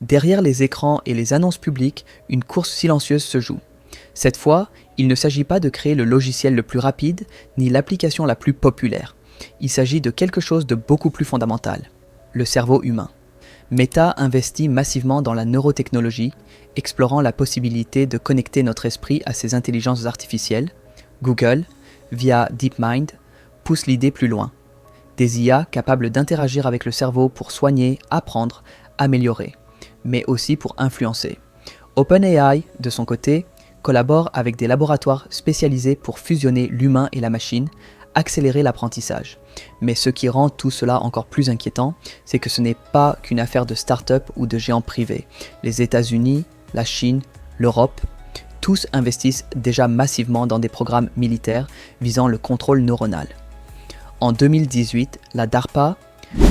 Derrière les écrans et les annonces publiques, une course silencieuse se joue. Cette fois, il ne s'agit pas de créer le logiciel le plus rapide, ni l'application la plus populaire. Il s'agit de quelque chose de beaucoup plus fondamental, le cerveau humain. Meta investit massivement dans la neurotechnologie, explorant la possibilité de connecter notre esprit à ces intelligences artificielles. Google, via DeepMind, pousse l'idée plus loin. Des IA capables d'interagir avec le cerveau pour soigner, apprendre, améliorer, mais aussi pour influencer. OpenAI, de son côté, collabore avec des laboratoires spécialisés pour fusionner l'humain et la machine, accélérer l'apprentissage. Mais ce qui rend tout cela encore plus inquiétant, c'est que ce n'est pas qu'une affaire de start-up ou de géants privés. Les États-Unis, la Chine, l'Europe, tous investissent déjà massivement dans des programmes militaires visant le contrôle neuronal. En 2018, la DARPA,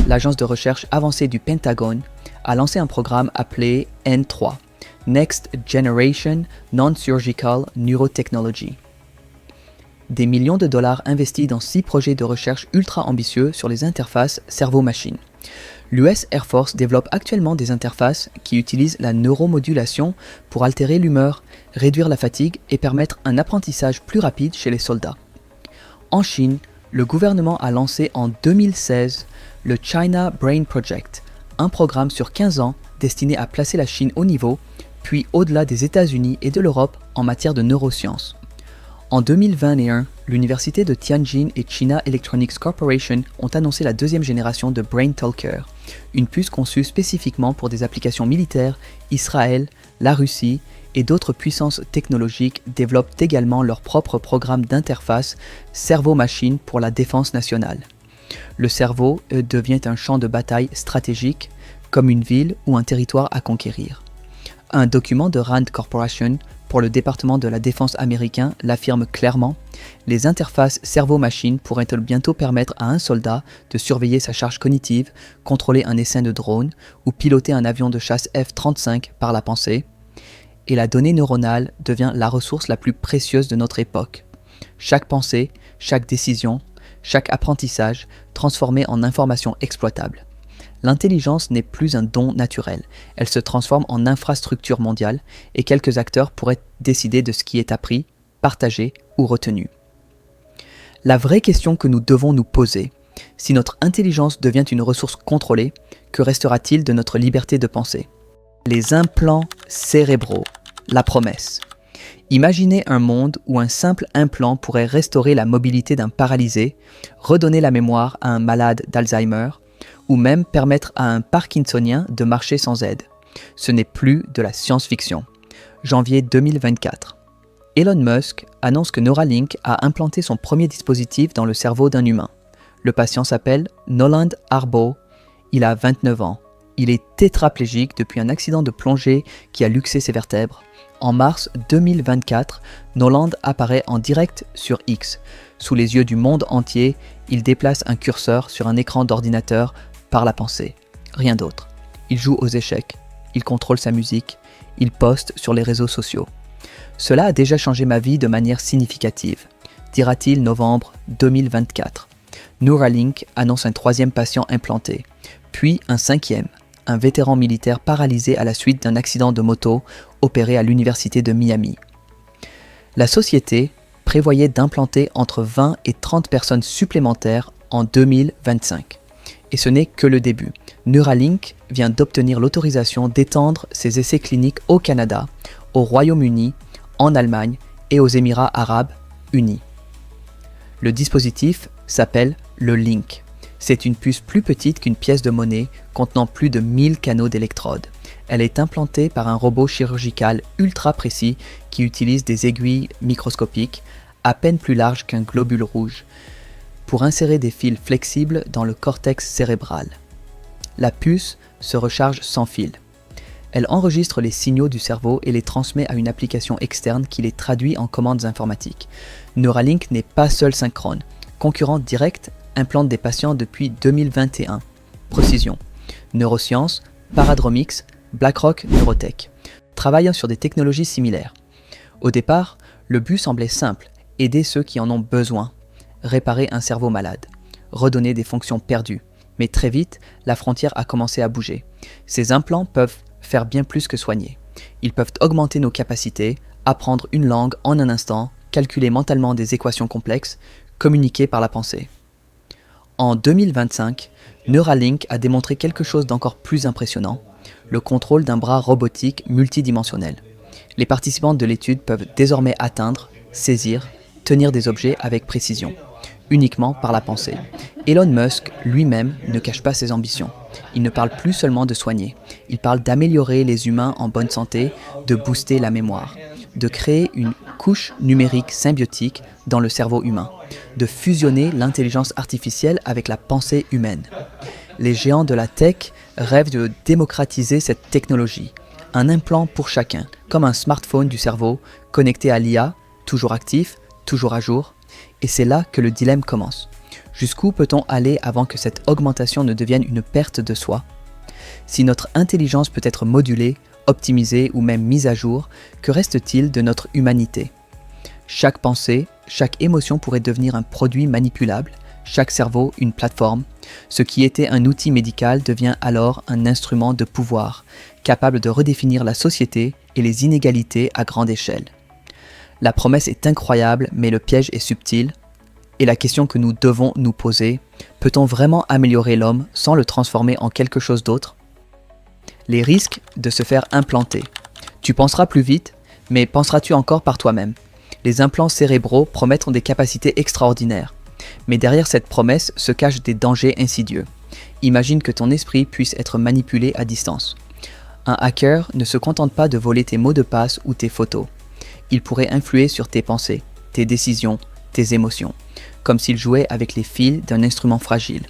l'agence de recherche avancée du Pentagone, a lancé un programme appelé N3, Next Generation Non-Surgical Neurotechnology. Des millions de dollars investis dans 6 projets de recherche ultra ambitieux sur les interfaces cerveau-machine. L'US Air Force développe actuellement des interfaces qui utilisent la neuromodulation pour altérer l'humeur, réduire la fatigue et permettre un apprentissage plus rapide chez les soldats. En Chine, le gouvernement a lancé en 2016 le China Brain Project, un programme sur 15 ans destiné à placer la Chine au niveau, puis au-delà des États-Unis et de l'Europe en matière de neurosciences. En 2021, l'université de Tianjin et China Electronics Corporation ont annoncé la deuxième génération de Brain Talker, une puce conçue spécifiquement pour des applications militaires. Israël, la Russie et d'autres puissances technologiques développent également leur propre programme d'interface cerveau-machine pour la défense nationale. Le cerveau devient un champ de bataille stratégique, comme une ville ou un territoire à conquérir. Un document de Rand Corporation pour le département de la défense américain l'affirme clairement, les interfaces cerveau-machine pourraient bientôt permettre à un soldat de surveiller sa charge cognitive, contrôler un essaim de drone ou piloter un avion de chasse F-35 par la pensée. Et la donnée neuronale devient la ressource la plus précieuse de notre époque. Chaque pensée, chaque décision, chaque apprentissage transformé en information exploitable. L'intelligence n'est plus un don naturel, elle se transforme en infrastructure mondiale et quelques acteurs pourraient décider de ce qui est appris, partagé ou retenu. La vraie question que nous devons nous poser, si notre intelligence devient une ressource contrôlée, que restera-t-il de notre liberté de penser ? Les implants cérébraux, la promesse. Imaginez un monde où un simple implant pourrait restaurer la mobilité d'un paralysé, redonner la mémoire à un malade d'Alzheimer, ou même permettre à un parkinsonien de marcher sans aide. Ce n'est plus de la science-fiction. Janvier 2024. Elon Musk annonce que Neuralink a implanté son premier dispositif dans le cerveau d'un humain. Le patient s'appelle Noland Arbo, il a 29 ans. Il est tétraplégique depuis un accident de plongée qui a luxé ses vertèbres. En mars 2024, Noland apparaît en direct sur X. Sous les yeux du monde entier, il déplace un curseur sur un écran d'ordinateur par la pensée. Rien d'autre. Il joue aux échecs, il contrôle sa musique, il poste sur les réseaux sociaux. Cela a déjà changé ma vie de manière significative, dira-t-il novembre 2024. Neuralink annonce un 3e patient implanté, puis un 5e, un vétéran militaire paralysé à la suite d'un accident de moto opéré à l'université de Miami. La société prévoyait d'implanter entre 20 et 30 personnes supplémentaires en 2025. Et ce n'est que le début. Neuralink vient d'obtenir l'autorisation d'étendre ses essais cliniques au Canada, au Royaume-Uni, en Allemagne et aux Émirats arabes unis. Le dispositif s'appelle le Link. C'est une puce plus petite qu'une pièce de monnaie contenant plus de 1000 canaux d'électrodes. Elle est implantée par un robot chirurgical ultra précis qui utilise des aiguilles microscopiques à peine plus larges qu'un globule rouge pour insérer des fils flexibles dans le cortex cérébral. La puce se recharge sans fil. Elle enregistre les signaux du cerveau et les transmet à une application externe qui les traduit en commandes informatiques. Neuralink n'est pas seul synchrone. Concurrent direct implante des patients depuis 2021. Précision. Neurosciences, Paradromix, BlackRock Neurotech, travaillant sur des technologies similaires. Au départ, le but semblait simple, aider ceux qui en ont besoin, réparer un cerveau malade, redonner des fonctions perdues. Mais très vite, la frontière a commencé à bouger. Ces implants peuvent faire bien plus que soigner. Ils peuvent augmenter nos capacités, apprendre une langue en un instant, calculer mentalement des équations complexes, communiquer par la pensée. En 2025, Neuralink a démontré quelque chose d'encore plus impressionnant, le contrôle d'un bras robotique multidimensionnel. Les participants de l'étude peuvent désormais atteindre, saisir, tenir des objets avec précision, uniquement par la pensée. Elon Musk lui-même ne cache pas ses ambitions. Il ne parle plus seulement de soigner, il parle d'améliorer les humains en bonne santé, de booster la mémoire, de créer une couche numérique symbiotique dans le cerveau humain, de fusionner l'intelligence artificielle avec la pensée humaine. Les géants de la tech rêvent de démocratiser cette technologie. Un implant pour chacun, comme un smartphone du cerveau, connecté à l'IA, toujours actif, toujours à jour. Et c'est là que le dilemme commence. Jusqu'où peut-on aller avant que cette augmentation ne devienne une perte de soi ? Si notre intelligence peut être modulée, optimisée ou même mise à jour, que reste-t-il de notre humanité ? Chaque pensée, chaque émotion pourrait devenir un produit manipulable, chaque cerveau une plateforme. Ce qui était un outil médical devient alors un instrument de pouvoir, capable de redéfinir la société et les inégalités à grande échelle. La promesse est incroyable, mais le piège est subtil. Et la question que nous devons nous poser, peut-on vraiment améliorer l'homme sans le transformer en quelque chose d'autre ? Les risques de se faire implanter. Tu penseras plus vite, mais penseras-tu encore par toi-même ? Les implants cérébraux promettent des capacités extraordinaires. Mais derrière cette promesse se cachent des dangers insidieux. Imagine que ton esprit puisse être manipulé à distance. Un hacker ne se contente pas de voler tes mots de passe ou tes photos. Il pourrait influer sur tes pensées, tes décisions, tes émotions, comme s'il jouait avec les fils d'un instrument fragile.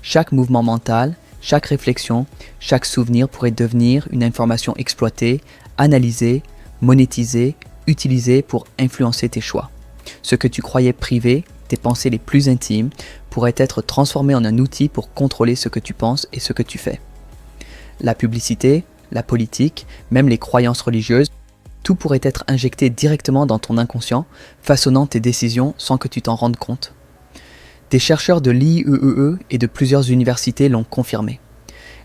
Chaque mouvement mental, chaque réflexion, chaque souvenir pourrait devenir une information exploitée, analysée, monétisée, utilisée pour influencer tes choix. Ce que tu croyais privé, tes pensées les plus intimes, pourraient être transformées en un outil pour contrôler ce que tu penses et ce que tu fais. La publicité, la politique, même les croyances religieuses, tout pourrait être injecté directement dans ton inconscient, façonnant tes décisions sans que tu t'en rendes compte. Des chercheurs de l'IEEE et de plusieurs universités l'ont confirmé.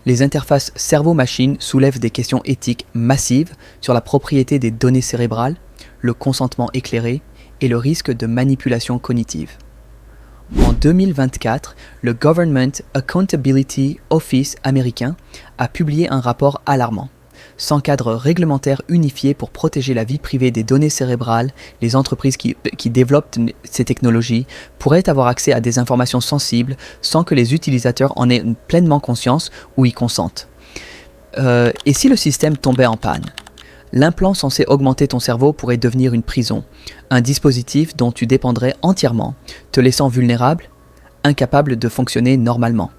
Les interfaces cerveau-machine soulèvent des questions éthiques massives sur la propriété des données cérébrales, le consentement éclairé et le risque de manipulation cognitive. En 2024, le Government Accountability Office américain a publié un rapport alarmant. Sans cadre réglementaire unifié pour protéger la vie privée des données cérébrales, les entreprises qui développent ces technologies pourraient avoir accès à des informations sensibles sans que les utilisateurs en aient pleinement conscience ou y consentent. Et si le système tombait en panne ? L'implant censé augmenter ton cerveau pourrait devenir une prison, un dispositif dont tu dépendrais entièrement, te laissant vulnérable, incapable de fonctionner normalement.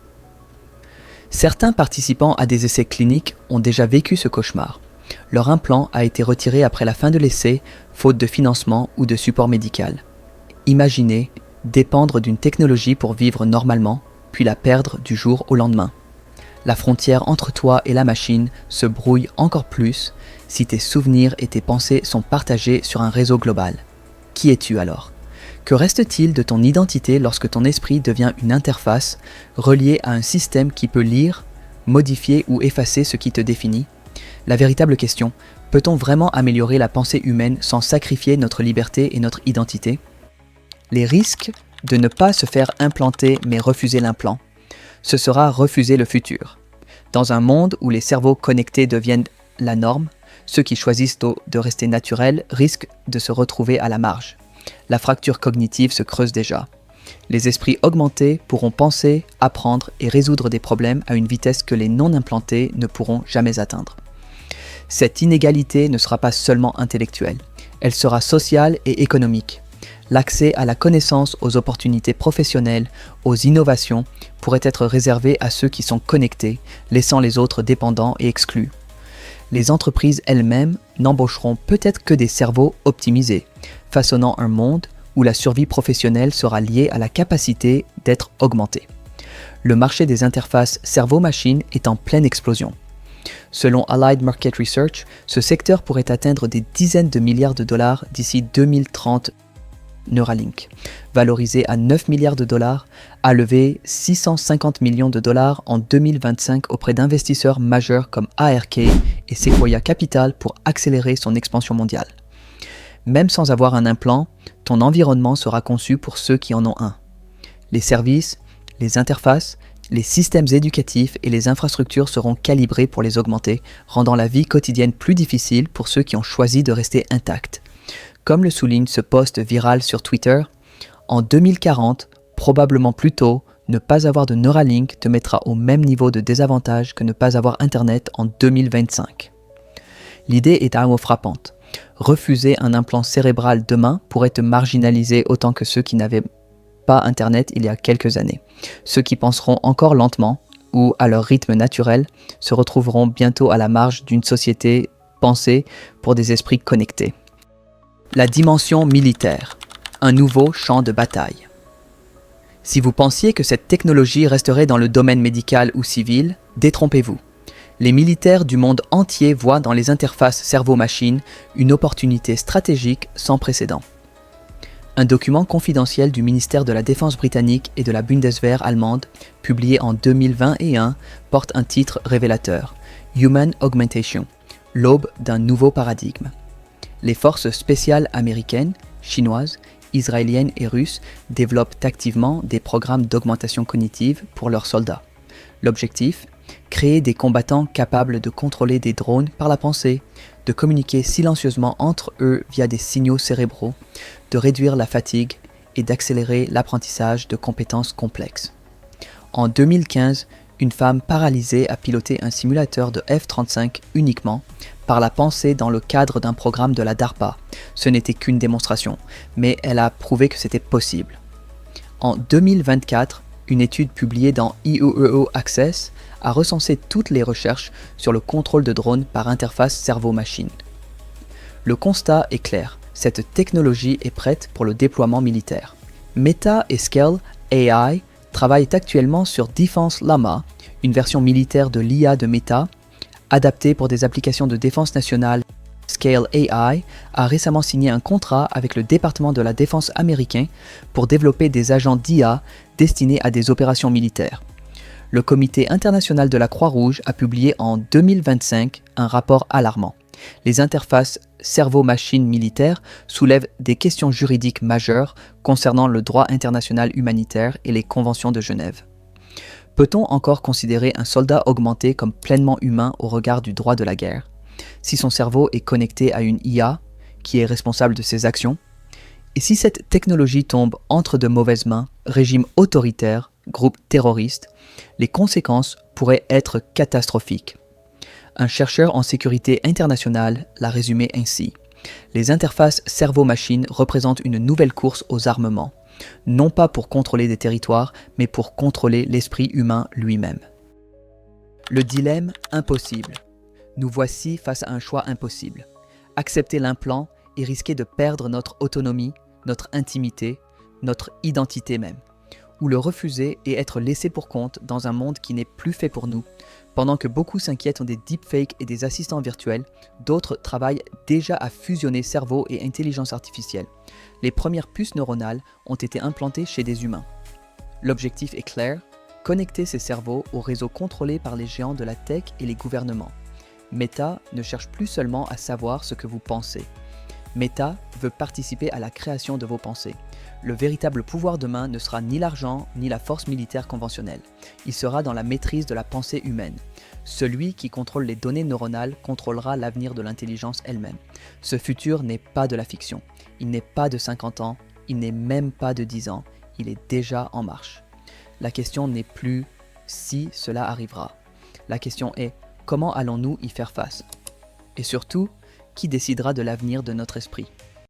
Certains participants à des essais cliniques ont déjà vécu ce cauchemar. Leur implant a été retiré après la fin de l'essai, faute de financement ou de support médical. Imaginez dépendre d'une technologie pour vivre normalement, puis la perdre du jour au lendemain. La frontière entre toi et la machine se brouille encore plus si tes souvenirs et tes pensées sont partagés sur un réseau global. Qui es-tu alors ? Que reste-t-il de ton identité lorsque ton esprit devient une interface reliée à un système qui peut lire, modifier ou effacer ce qui te définit ? La véritable question, peut-on vraiment améliorer la pensée humaine sans sacrifier notre liberté et notre identité ? Les risques de ne pas se faire implanter mais refuser l'implant, ce sera refuser le futur. Dans un monde où les cerveaux connectés deviennent la norme, ceux qui choisissent de rester naturels risquent de se retrouver à la marge. La fracture cognitive se creuse déjà. Les esprits augmentés pourront penser, apprendre et résoudre des problèmes à une vitesse que les non-implantés ne pourront jamais atteindre. Cette inégalité ne sera pas seulement intellectuelle, elle sera sociale et économique. L'accès à la connaissance, aux opportunités professionnelles, aux innovations pourrait être réservé à ceux qui sont connectés, laissant les autres dépendants et exclus. Les entreprises elles-mêmes n'embaucheront peut-être que des cerveaux optimisés, façonnant un monde où la survie professionnelle sera liée à la capacité d'être augmentée. Le marché des interfaces cerveau-machine est en pleine explosion. Selon Allied Market Research, ce secteur pourrait atteindre des dizaines de milliards de dollars d'ici 2030. Neuralink, valorisé à 9 milliards de dollars, a levé 650 millions de dollars en 2025 auprès d'investisseurs majeurs comme ARK et Sequoia Capital pour accélérer son expansion mondiale. Même sans avoir un implant, ton environnement sera conçu pour ceux qui en ont un. Les services, les interfaces, les systèmes éducatifs et les infrastructures seront calibrés pour les augmenter, rendant la vie quotidienne plus difficile pour ceux qui ont choisi de rester intacts. Comme le souligne ce post viral sur Twitter, en 2040, probablement plus tôt, ne pas avoir de Neuralink te mettra au même niveau de désavantage que ne pas avoir Internet en 2025. L'idée est à la fois frappante. Refuser un implant cérébral demain pourrait te marginaliser autant que ceux qui n'avaient pas Internet il y a quelques années. Ceux qui penseront encore lentement ou à leur rythme naturel se retrouveront bientôt à la marge d'une société pensée pour des esprits connectés. La dimension militaire, un nouveau champ de bataille. Si vous pensiez que cette technologie resterait dans le domaine médical ou civil, détrompez-vous. Les militaires du monde entier voient dans les interfaces cerveau-machine une opportunité stratégique sans précédent. Un document confidentiel du ministère de la Défense britannique et de la Bundeswehr allemande, publié en 2021, porte un titre révélateur « Human Augmentation, l'aube d'un nouveau paradigme ». Les forces spéciales américaines, chinoises, israéliennes et russes développent activement des programmes d'augmentation cognitive pour leurs soldats. L'objectif ? Créer des combattants capables de contrôler des drones par la pensée, de communiquer silencieusement entre eux via des signaux cérébraux, de réduire la fatigue et d'accélérer l'apprentissage de compétences complexes. En 2015, une femme paralysée a piloté un simulateur de F-35 uniquement par la pensée dans le cadre d'un programme de la DARPA. Ce n'était qu'une démonstration, mais elle a prouvé que c'était possible. En 2024, une étude publiée dans EUEO Access a recensé toutes les recherches sur le contrôle de drones par interface cerveau-machine. Le constat est clair, cette technologie est prête pour le déploiement militaire. Meta et Scale AI travaillent actuellement sur Defense Llama, une version militaire de l'IA de Meta, adaptée pour des applications de défense nationale. Scale AI a récemment signé un contrat avec le département de la défense américain pour développer des agents d'IA destinés à des opérations militaires. Le Comité international de la Croix-Rouge a publié en 2025 un rapport alarmant. Les interfaces cerveau-machine militaire soulèvent des questions juridiques majeures concernant le droit international humanitaire et les conventions de Genève. Peut-on encore considérer un soldat augmenté comme pleinement humain au regard du droit de la guerre, si son cerveau est connecté à une IA qui est responsable de ses actions? Et si cette technologie tombe entre de mauvaises mains, régime autoritaire, groupe terroriste, les conséquences pourraient être catastrophiques. Un chercheur en sécurité internationale l'a résumé ainsi. Les interfaces cerveau-machine représentent une nouvelle course aux armements, non pas pour contrôler des territoires, mais pour contrôler l'esprit humain lui-même. Le dilemme impossible. Nous voici face à un choix impossible. Accepter l'implant et risquer de perdre notre autonomie, notre intimité, notre identité même. Ou le refuser et être laissé pour compte dans un monde qui n'est plus fait pour nous. Pendant que beaucoup s'inquiètent des deepfakes et des assistants virtuels, d'autres travaillent déjà à fusionner cerveau et intelligence artificielle. Les premières puces neuronales ont été implantées chez des humains. L'objectif est clair, connecter ces cerveaux aux réseaux contrôlés par les géants de la tech et les gouvernements. Meta ne cherche plus seulement à savoir ce que vous pensez. Meta veut participer à la création de vos pensées. Le véritable pouvoir demain ne sera ni l'argent ni la force militaire conventionnelle. Il sera dans la maîtrise de la pensée humaine. Celui qui contrôle les données neuronales contrôlera l'avenir de l'intelligence elle-même. Ce futur n'est pas de la fiction. Il n'est pas de 50 ans, il n'est même pas de 10 ans. Il est déjà en marche. La question n'est plus si cela arrivera. La question est comment allons-nous y faire face? Et surtout, qui décidera de l'avenir de notre esprit?